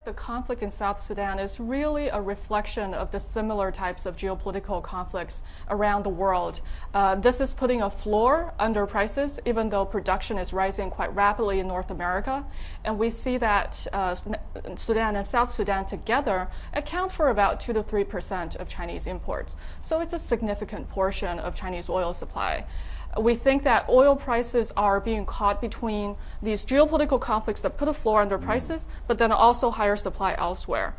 The conflict in South Sudan is really a reflection of the similar types of geopolitical conflicts around the world. This is putting a floor under prices, even though production is rising quite rapidly in North America. And we see that Sudan and South Sudan together account for about 2 to 3% of Chinese imports. So it's a significant portion of Chinese oil supply. We think that oil prices are being caught between these geopolitical conflicts that put a floor under prices, but then also higher supply elsewhere.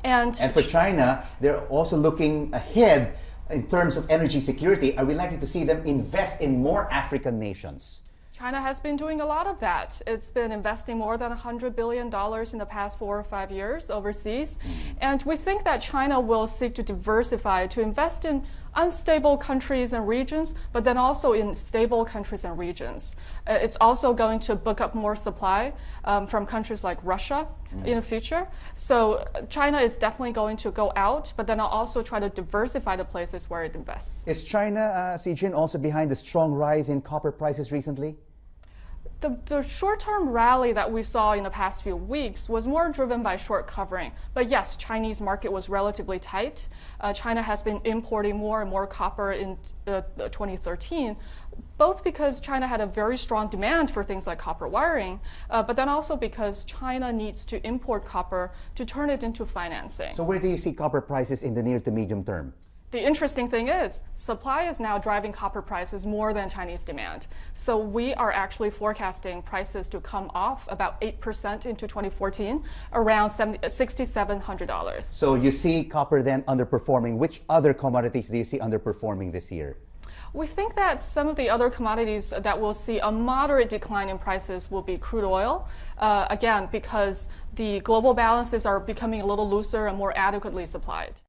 And for China, they're also looking ahead in terms of energy security. Are we likely to see them invest in more African nations? China has been doing a lot of that. It's been investing more than $100 billion in the past 4 or 5 years overseas. And we think that China will seek to diversify, to invest in unstable countries and regions, but then also in stable countries and regions. It's also going to book up more supply from countries like Russia in the future. So China is definitely going to go out, but then also try to diversify the places where it invests. Is China, Sijin, also behind the strong rise in copper prices recently? The short-term rally that we saw in the past few weeks was more driven by short covering. But yes, Chinese market was relatively tight. China has been importing more and more copper in 2013, both because China had a very strong demand for things like copper wiring, but then also because China needs to import copper to turn it into financing. So where do you see copper prices in the near to medium term? The interesting thing is, supply is now driving copper prices more than Chinese demand. So we are actually forecasting prices to come off about 8% into 2014, around $6,700. So you see copper then underperforming. Which other commodities do you see underperforming this year? We think that some of the other commodities that will see a moderate decline in prices will be crude oil, again, because the global balances are becoming a little looser and more adequately supplied.